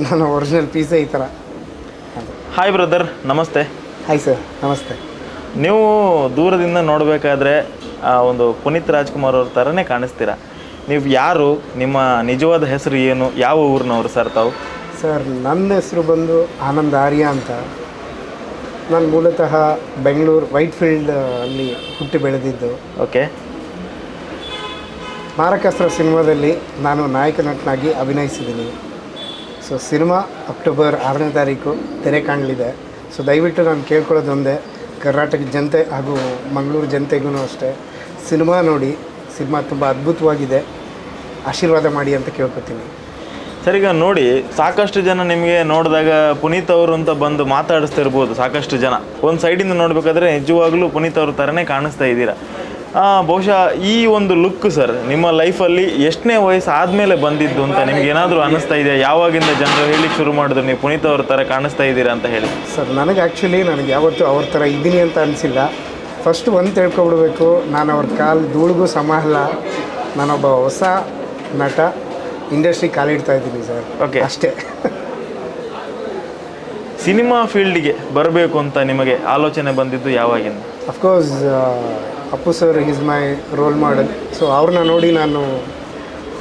ನನ್ನ ಒರಿಜಿನಲ್ ಪೀಸೇ ಈ ಥರ. ಹಾಯ್ ಬ್ರದರ್, ನಮಸ್ತೆ. ಹಾಯ್ ಸರ್, ನಮಸ್ತೆ. ನೀವು ದೂರದಿಂದ ನೋಡಬೇಕಾದ್ರೆ ಒಂದು ಪುನೀತ್ ರಾಜ್ಕುಮಾರ್ ಅವ್ರ ಥರನೇ ಕಾಣಿಸ್ತೀರಾ. ನೀವು ಯಾರು, ನಿಮ್ಮ ನಿಜವಾದ ಹೆಸರು ಏನು, ಯಾವ ಊರಿನವರು ಸರ್ ತಾವು? ಸರ್, ನನ್ನ ಹೆಸರು ಬಂದು ಆನಂದ್ ಆರ್ಯ ಅಂತ. ನಾನು ಮೂಲತಃ ಬೆಂಗಳೂರು ವೈಟ್ಫೀಲ್ಡ್ ಅಲ್ಲಿ ಹುಟ್ಟಿ ಬೆಳೆದಿದ್ದು. ಓಕೆ. ಮಾರಕಾಸ್ತ್ರ ಸಿನಿಮಾದಲ್ಲಿ ನಾನು ನಾಯಕ ನಟನಾಗಿ ಅಭಿನಯಿಸಿದ್ದೀನಿ. ಸೊ ಸಿನಿಮಾ ಅಕ್ಟೋಬರ್ 6ನೇ ತಾರೀಕು ತೆರೆ ಕಾಣಲಿದೆ. ಸೊ ದಯವಿಟ್ಟು ನಾನು ಕೇಳ್ಕೊಳ್ಳೋದು ಒಂದೇ, ಕರ್ನಾಟಕ ಜನತೆ ಹಾಗೂ ಮಂಗಳೂರು ಜನತೆಗೂ ಅಷ್ಟೇ, ಸಿನಿಮಾ ನೋಡಿ. ಸಿನಿಮಾ ತುಂಬ ಅದ್ಭುತವಾಗಿದೆ, ಆಶೀರ್ವಾದ ಮಾಡಿ ಅಂತ ಕೇಳ್ಕೊತೀನಿ. ಸರ್, ಈಗ ನೋಡಿ, ಸಾಕಷ್ಟು ಜನ ನಿಮಗೆ ನೋಡಿದಾಗ ಪುನೀತ್ ಅವರು ಅಂತ ಬಂದು ಮಾತಾಡಿಸ್ತಿರ್ಬೋದು. ಸಾಕಷ್ಟು ಜನ ಒಂದು ಸೈಡಿಂದ ನೋಡಬೇಕಾದ್ರೆ ನಿಜವಾಗ್ಲೂ ಪುನೀತ್ ಅವ್ರ ಥರನೇ ಕಾಣಿಸ್ತಾ ಇದ್ದೀರಾ. ಬಹುಶಃ ಈ ಒಂದು ಲುಕ್ ಸರ್ ನಿಮ್ಮ ಲೈಫಲ್ಲಿ ಎಷ್ಟನೇ ವಯಸ್ಸು ಆದಮೇಲೆ ಬಂದಿದ್ದು ಅಂತ ನಿಮ್ಗೆ ಏನಾದರೂ ಅನ್ನಿಸ್ತಾ ಇದೆಯಾ? ಯಾವಾಗಿಂದ ಜನರು ಹೇಳಿಕ್ಕೆ ಶುರು ಮಾಡಿದ್ರು ನೀವು ಪುನೀತ್ ಅವ್ರ ಥರ ಕಾಣಿಸ್ತಾ ಇದ್ದೀರಾ ಅಂತ ಹೇಳಿ? ಸರ್, ನನಗೆ ಯಾವತ್ತೂ ಅವ್ರ ಥರ ಇದ್ದೀನಿ ಅಂತ ಅನಿಸಿಲ್ಲ. ಫಸ್ಟ್ ಒಂದು ತಿಳ್ಕೊಬಿಡ್ಬೇಕು, ನಾನು ಅವ್ರ ಕಾಲು ಧೂಳಿಗೂ ಸಮ ಅಲ್ಲ. ನಾನೊಬ್ಬ ಹೊಸ ನಟ, ಇಂಡಸ್ಟ್ರಿ ಕಾಲಿಡ್ತಾ ಇದ್ದೀನಿ ಸರ್. ಓಕೆ, ಅಷ್ಟೇ. ಸಿನಿಮಾ ಫೀಲ್ಡಿಗೆ ಬರಬೇಕು ಅಂತ ನಿಮಗೆ ಆಲೋಚನೆ ಬಂದಿದ್ದು ಯಾವಾಗಿಂದ? Of course Appu sir is my role model. So ಅವ್ರನ್ನ ನೋಡಿ ನಾನು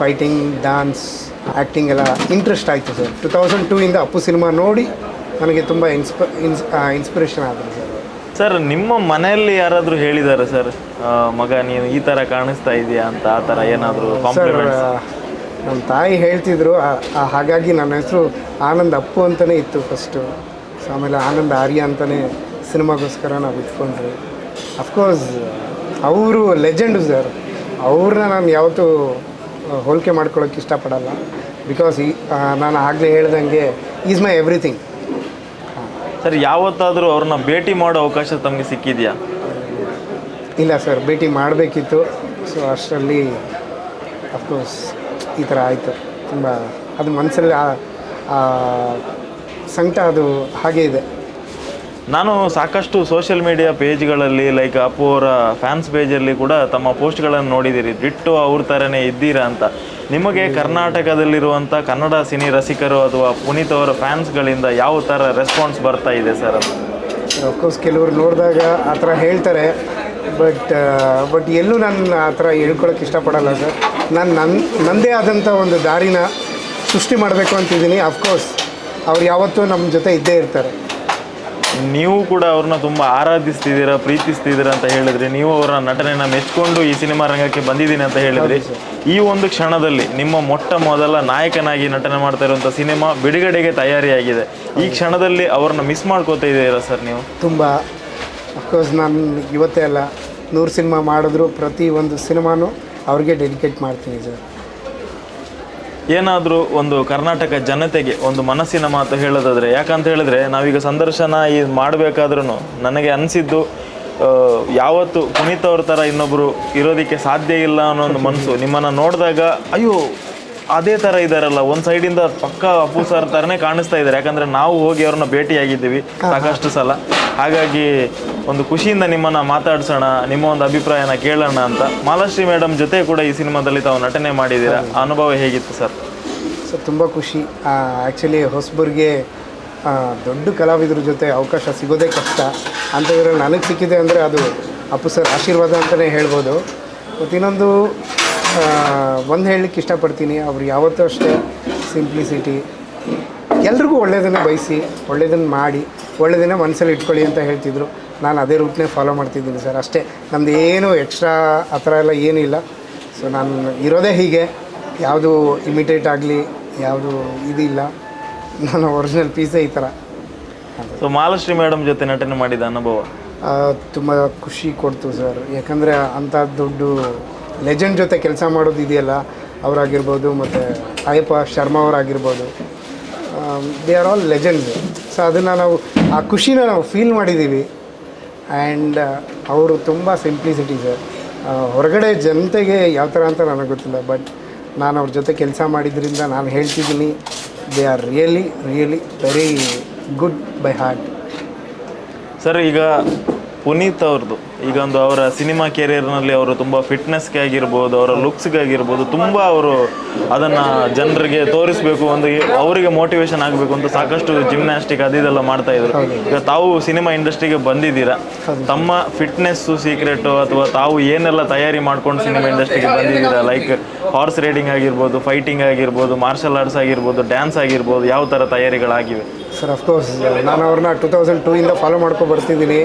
ಫೈಟಿಂಗ್, ಡ್ಯಾನ್ಸ್, ಆ್ಯಕ್ಟಿಂಗ್ ಎಲ್ಲ ಇಂಟ್ರೆಸ್ಟ್ ಆಯಿತು ಸರ್. 2002 ಅಪ್ಪು ಸಿನಿಮಾ ನೋಡಿ ನನಗೆ ತುಂಬ ಇನ್ಸ್ಪಿರೇಷನ್ ಆದರು ಸರ್. ಸರ್, ನಿಮ್ಮ ಮನೆಯಲ್ಲಿ ಯಾರಾದರೂ ಹೇಳಿದ್ದಾರೆ ಸರ್, ಮಗ ನೀನು ಈ ಥರ ಕಾಣಿಸ್ತಾ ಇದೆಯಾ ಅಂತ, ಆ ಥರ ಏನಾದರೂ ಕಾಂಪ್ಲಿಮೆಂಟ್ಸ್? ನಮ್ಮ ತಾಯಿ ಹೇಳ್ತಿದ್ರು. ಹಾಗಾಗಿ ನನ್ನ ಹೆಸರು ಆನಂದ್ ಅಪ್ಪು ಅಂತಲೇ ಇತ್ತು ಫಸ್ಟು. ಸೊ ಆಮೇಲೆ ಆನಂದ್ ಆರ್ಯ ಅಂತಲೇ ಸಿನಿಮಾಗೋಸ್ಕರ ನಾವು ಇಟ್ಕೊಂಡ್ರಿ. ಅಫ್ಕೋರ್ಸ್ ಅವರು ಲೆಜೆಂಡು ಸರ್. ಅವ್ರನ್ನ ನಾನು ಯಾವತ್ತೂ ಹೋಲಿಕೆ ಮಾಡ್ಕೊಳ್ಳೋಕ್ಕೆ ಇಷ್ಟಪಡಲ್ಲ. ಬಿಕಾಸ್ ನಾನು ಆಗಲೇ ಹೇಳ್ದಂಗೆ ಈಸ್ ಮೈ ಎವ್ರಿಥಿಂಗ್. ಸರ್, ಯಾವತ್ತಾದರೂ ಅವ್ರನ್ನ ಭೇಟಿ ಮಾಡೋ ಅವಕಾಶ ತಮಗೆ ಸಿಕ್ಕಿದೆಯಾ? ಇಲ್ಲ ಸರ್, ಭೇಟಿ ಮಾಡಬೇಕಿತ್ತು. ಸೊ ಅಷ್ಟರಲ್ಲಿ ಅಫ್ಕೋರ್ಸ್ ಈ ಥರ ಆಯಿತು. ತುಂಬ ಅದು ಮನಸ್ಸಲ್ಲಿ ಸಂಕಟ ಅದು ಹಾಗೇ ಇದೆ. ನಾನು ಸಾಕಷ್ಟು ಸೋಷಿಯಲ್ ಮೀಡಿಯಾ ಪೇಜ್ಗಳಲ್ಲಿ, ಲೈಕ್ ಅಪ್ಪು ಅವರ ಫ್ಯಾನ್ಸ್ ಪೇಜಲ್ಲಿ ಕೂಡ ತಮ್ಮ ಪೋಸ್ಟ್ಗಳನ್ನು ನೋಡಿದ್ದೀರಿ, ದಿಟ್ಟು ಅವ್ರ ಥರನೇ ಇದ್ದೀರಾ ಅಂತ. ನಿಮಗೆ ಕರ್ನಾಟಕದಲ್ಲಿರುವಂಥ ಕನ್ನಡ ಸಿನಿ ರಸಿಕರು ಅಥವಾ ಪುನೀತ್ ಅವರ ಫ್ಯಾನ್ಸ್ಗಳಿಂದ ಯಾವ ಥರ ರೆಸ್ಪಾನ್ಸ್ ಬರ್ತಾ ಇದೆ ಸರ್ ಅದು? ಅಫ್ಕೋರ್ಸ್ ಕೆಲವರು ನೋಡಿದಾಗ ಆ ಥರ ಹೇಳ್ತಾರೆ. ಬಟ್ ಎಲ್ಲೂ ನಾನು ಆ ಥರ ಹೇಳ್ಕೊಳಕ್ಕೆ ಇಷ್ಟಪಡಲ್ಲ ಸರ್. ನಾನು ನನ್ನದೇ ಆದಂಥ ಒಂದು ದಾರಿನ ಸೃಷ್ಟಿ ಮಾಡಬೇಕು ಅಂತಿದ್ದೀನಿ. ಅಫ್ಕೋರ್ಸ್ ಅವ್ರು ಯಾವತ್ತೂ ನಮ್ಮ ಜೊತೆ ಇದ್ದೇ ಇರ್ತಾರೆ. ನೀವು ಕೂಡ ಅವ್ರನ್ನ ತುಂಬ ಆರಾಧಿಸ್ತಿದ್ದೀರಾ, ಪ್ರೀತಿಸ್ತಿದ್ದೀರಾ ಅಂತ ಹೇಳಿದ್ರಿ. ನೀವು ಅವರ ನಟನೆಯನ್ನು ಮೆಚ್ಕೊಂಡು ಈ ಸಿನಿಮಾ ರಂಗಕ್ಕೆ ಬಂದಿದ್ದೀನಿ ಅಂತ ಹೇಳಿದ್ರಿ. ಈ ಒಂದು ಕ್ಷಣದಲ್ಲಿ ನಿಮ್ಮ ಮೊಟ್ಟ ಮೊದಲ ನಾಯಕನಾಗಿ ನಟನೆ ಮಾಡ್ತಾ ಇರುವಂಥ ಸಿನಿಮಾ ಬಿಡುಗಡೆಗೆ ತಯಾರಿಯಾಗಿದೆ. ಈ ಕ್ಷಣದಲ್ಲಿ ಅವ್ರನ್ನ ಮಿಸ್ ಮಾಡ್ಕೋತಾ ಇದ್ದೀರಾ ಸರ್ ನೀವು? ತುಂಬ. ಅಫ್ಕೋರ್ಸ್ ನಾನು ಇವತ್ತೇ ಅಲ್ಲ, 100 ಸಿನಿಮಾ ಮಾಡಿದ್ರು ಪ್ರತಿ ಒಂದು ಸಿನಿಮಾನೂ ಅವ್ರಿಗೆ ಡೆಡಿಕೇಟ್ ಮಾಡ್ತೀನಿ ಸರ್. ಏನಾದರೂ ಒಂದು ಕರ್ನಾಟಕ ಜನತೆಗೆ ಒಂದು ಮನಸ್ಸಿನ ಮಾತು ಹೇಳೋದಾದರೆ, ಯಾಕಂತ ಹೇಳಿದ್ರೆ ನಾವೀಗ ಸಂದರ್ಶನ ಮಾಡಬೇಕಾದ್ರೂ ನನಗೆ ಅನಿಸಿದ್ದು, ಯಾವತ್ತು ಪುನೀತ್ ಅವ್ರ ಥರ ಇನ್ನೊಬ್ಬರು ಇರೋದಕ್ಕೆ ಸಾಧ್ಯ ಇಲ್ಲ ಅನ್ನೋ ಒಂದು ಮನಸ್ಸು ನಿಮ್ಮನ್ನು ನೋಡಿದಾಗ, ಅಯ್ಯೋ ಅದೇ ಥರ ಇದ್ದಾರಲ್ಲ, ಒಂದು ಸೈಡಿಂದ ಪಕ್ಕ ಅಪ್ಪು ಸರ್ ಥರನೇ ಕಾಣಿಸ್ತಾ ಇದ್ದಾರೆ. ಯಾಕಂದರೆ ನಾವು ಹೋಗಿ ಅವ್ರನ್ನ ಭೇಟಿಯಾಗಿದ್ದೀವಿ ಸಾಕಷ್ಟು ಸಲ. ಹಾಗಾಗಿ ಒಂದು ಖುಷಿಯಿಂದ ನಿಮ್ಮನ್ನು ಮಾತಾಡ್ಸೋಣ, ನಿಮ್ಮ ಒಂದು ಅಭಿಪ್ರಾಯನ ಕೇಳೋಣ ಅಂತ. ಮಾಲಾಶ್ರೀ ಮೇಡಮ್ ಜೊತೆ ಕೂಡ ಈ ಸಿನಿಮಾದಲ್ಲಿ ತಾವು ನಟನೆ ಮಾಡಿದ್ದೀರಾ, ಅನುಭವ ಹೇಗಿತ್ತು ಸರ್? ಸರ್, ತುಂಬ ಖುಷಿ. ಆ್ಯಕ್ಚುಲಿ ಹೊಸಬರಿಗೆ ದೊಡ್ಡ ಕಲಾವಿದ್ರ ಜೊತೆ ಅವಕಾಶ ಸಿಗೋದೇ ಕಷ್ಟ. ಅಂಥದ್ರಲ್ಲಿ ನನಗೆ ಸಿಕ್ಕಿದೆ ಅಂದರೆ ಅದು ಅಪ್ಪು ಸರ್ ಆಶೀರ್ವಾದ ಅಂತಲೇ ಹೇಳ್ಬೋದು. ಮತ್ತು ಇನ್ನೊಂದು ಒಂದು ಹೇಳಲಿಕ್ಕೆ ಇಷ್ಟಪಡ್ತೀನಿ, ಅವ್ರು ಯಾವತ್ತೂ ಅಷ್ಟೇ ಸಿಂಪ್ಲಿಸಿಟಿ, ಎಲ್ರಿಗೂ ಒಳ್ಳೆಯದನ್ನೇ ಬಯಸಿ, ಒಳ್ಳೆಯದನ್ನು ಮಾಡಿ, ಒಳ್ಳೆಯದನ್ನೇ ಮನಸ್ಸಲ್ಲಿ ಇಟ್ಕೊಳ್ಳಿ ಅಂತ ಹೇಳ್ತಿದ್ರು. ನಾನು ಅದೇ ರೂಟ್ನೇ ಫಾಲೋ ಮಾಡ್ತಿದ್ದೀನಿ ಸರ್. ಅಷ್ಟೇ, ನಮ್ಮದು ಏನು ಎಕ್ಸ್ಟ್ರಾ ಆ ಥರ ಎಲ್ಲ ಏನೂ ಇಲ್ಲ. ಸೊ ನಾನು ಇರೋದೇ ಹೀಗೆ, ಯಾವುದು ಇಮಿಟೇಟ್ ಆಗಲಿ, ಯಾವುದು ಇದಿಲ್ಲ. ನನ್ನ ಒರಿಜಿನಲ್ ಪೀಸೇ ಈ ಥರ. ಸೊ ಮಾಲಾಶ್ರೀ ಮೇಡಮ್ ಜೊತೆ ನಟನೆ ಮಾಡಿದ ಅನುಭವ ತುಂಬ ಖುಷಿ ಕೊಡ್ತು ಸರ್. ಯಾಕಂದರೆ ಅಂಥ ದೊಡ್ಡ ಲೆಜೆಂಡ್ ಜೊತೆ ಕೆಲಸ ಮಾಡೋದು ಇದೆಯಲ್ಲ, ಅವರಾಗಿರ್ಬೋದು, ಮತ್ತು ಅಯ್ಯಪ್ಪ ಶರ್ಮಾ ಅವರಾಗಿರ್ಬೋದು, they are all legends. So ಅದನ್ನು ನಾವು ಆ ಖುಷಿನ ನಾವು ಫೀಲ್ ಮಾಡಿದ್ದೀವಿ. ಆ್ಯಂಡ್ ಅವರು ತುಂಬ ಸಿಂಪ್ಲಿಸಿಟಿ ಸರ್. ಹೊರಗಡೆ ಜನತೆಗೆ ಯಾವ ಥರ ಅಂತ ನನಗೆ ಗೊತ್ತಿಲ್ಲ, ಬಟ್ ನಾನು ಅವ್ರ ಜೊತೆ ಕೆಲಸ ಮಾಡಿದ್ರಿಂದ ನಾನು ಹೇಳ್ತಿದ್ದೀನಿ, they are really very good bye heart. Sir, ಈಗ ಪುನೀತ್ ಅವ್ರದ್ದು ಈಗ ಒಂದು ಅವರ ಸಿನಿಮಾ ಕೆರಿಯರ್ನಲ್ಲಿ ಅವರು ತುಂಬ ಫಿಟ್ನೆಸ್ಗೆ ಆಗಿರ್ಬೋದು, ಅವರ ಲುಕ್ಸ್ಗೆ ಆಗಿರ್ಬೋದು, ತುಂಬ ಅವರು ಅದನ್ನು ಜನರಿಗೆ ತೋರಿಸ್ಬೇಕು, ಒಂದು ಅವರಿಗೆ ಮೋಟಿವೇಶನ್ ಆಗಬೇಕು ಅಂತ ಸಾಕಷ್ಟು ಜಿಮ್ನಾಸ್ಟಿಕ್ ಅದೆಲ್ಲ ಮಾಡ್ತಾ ಇದ್ರು. ಈಗ ತಾವು ಸಿನಿಮಾ ಇಂಡಸ್ಟ್ರಿಗೆ ಬಂದಿದ್ದೀರಾ, ತಮ್ಮ ಫಿಟ್ನೆಸ್ಸು ಸೀಕ್ರೆಟು ಅಥವಾ ತಾವು ಏನೆಲ್ಲ ತಯಾರಿ ಮಾಡ್ಕೊಂಡು ಸಿನಿಮಾ ಇಂಡಸ್ಟ್ರಿಗೆ ಬಂದಿದ್ದೀರಾ, ಲೈಕ್ ಹಾರ್ಸ್ ರೈಡಿಂಗ್ ಆಗಿರ್ಬೋದು, ಫೈಟಿಂಗ್ ಆಗಿರ್ಬೋದು, ಮಾರ್ಷಲ್ ಆರ್ಟ್ಸ್ ಆಗಿರ್ಬೋದು, ಡ್ಯಾನ್ಸ್ ಆಗಿರ್ಬೋದು, ಯಾವ ಥರ ತಯಾರಿಗಳಾಗಿವೆ? ಸರ್ ಅಫ್ಕೋರ್ಸ್ ನಾನು ಅವ್ರನ್ನ 2002 ಫಾಲೋ ಮಾಡ್ಕೊಂಡು ಬರ್ತಿದ್ದೀನಿ.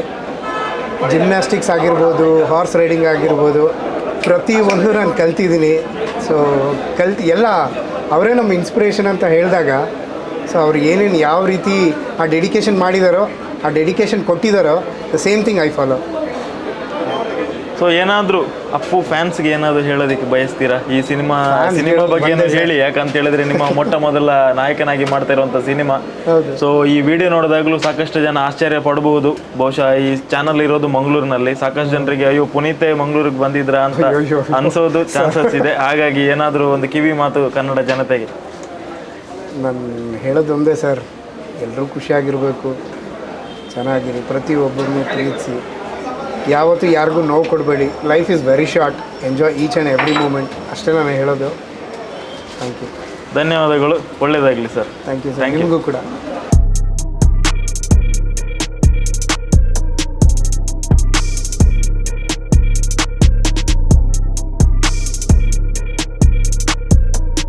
ಜಿಮ್ನಾಸ್ಟಿಕ್ಸ್ ಆಗಿರ್ಬೋದು, ಹಾರ್ಸ್ ರೈಡಿಂಗ್ ಆಗಿರ್ಬೋದು, ಪ್ರತಿಯೊಂದು ನಾನು ಕಲ್ತಿದ್ದೀನಿ. ಸೊ ಎಲ್ಲ ಅವರೇ ನಮ್ಮ ಇನ್ಸ್ಪಿರೇಷನ್ ಅಂತ ಹೇಳಿದಾಗ, ಸೊ ಅವ್ರು ಏನೇನು ಯಾವ ರೀತಿ ಆ ಡೆಡಿಕೇಶನ್ ಮಾಡಿದಾರೋ, ಆ ಡೆಡಿಕೇಶನ್ ಕೊಟ್ಟಿದ್ದಾರೋ, the same thing I follow. So ಏನಾದರೂ ಅಪ್ಪು ಫ್ಯಾನ್ಸ್ಗೆ ಏನಾದರೂ ಹೇಳೋದಕ್ಕೆ ಬಯಸ್ತೀರಾ? ಈ ಸಿನಿಮಾ ಬಗ್ಗೆ ಏನು ಹೇಳಿ, ಯಾಕಂತ ಹೇಳಿದ್ರೆ ನಿಮ್ಮ ಮೊಟ್ಟ ಮೊದಲ ನಾಯಕನಾಗಿ ಮಾಡ್ತಾ ಇರುವಂಥ ಸಿನಿಮಾ. ಸೊ ಈ ವಿಡಿಯೋ ನೋಡಿದಾಗಲೂ ಸಾಕಷ್ಟು ಜನ ಆಶ್ಚರ್ಯ ಪಡಬಹುದು. ಬಹುಶಃ ಈ ಚಾನಲ್ ಇರೋದು ಮಂಗಳೂರಿನಲ್ಲಿ, ಸಾಕಷ್ಟು ಜನರಿಗೆ ಅಯ್ಯೋ ಪುನೀತೆ ಮಂಗಳೂರಿಗೆ ಬಂದಿದ್ರ ಅಂತ ಅನ್ಸೋದು ಚಾನ್ಸಸ್ ಇದೆ. ಹಾಗಾಗಿ ಏನಾದರೂ ಒಂದು ಕಿವಿ ಮಾತು ಕನ್ನಡ ಜನತೆಗೆ. ನಾನು ಹೇಳೋದೊಂದೇ ಸರ್, ಎಲ್ಲರೂ ಖುಷಿಯಾಗಿರಬೇಕು, ಚೆನ್ನಾಗಿರಿ, ಪ್ರತಿಯೊಬ್ಬರನ್ನೂ ಪ್ರೀತಿಸಿ, ಯಾವತ್ತೂ ಯಾರಿಗೂ ನೋವು ಕೊಡಬೇಡಿ. Life is very short, enjoy each and every moment, ಅಷ್ಟೇ ನಾನು ಹೇಳೋದು. Thank you. ಧನ್ಯವಾದಗಳು, ಒಳ್ಳೆಯದಾಗಲಿ ಸರ್. ಥ್ಯಾಂಕ್ ಯು ಸರ್, ನಿಮಗೂ ಕೂಡ.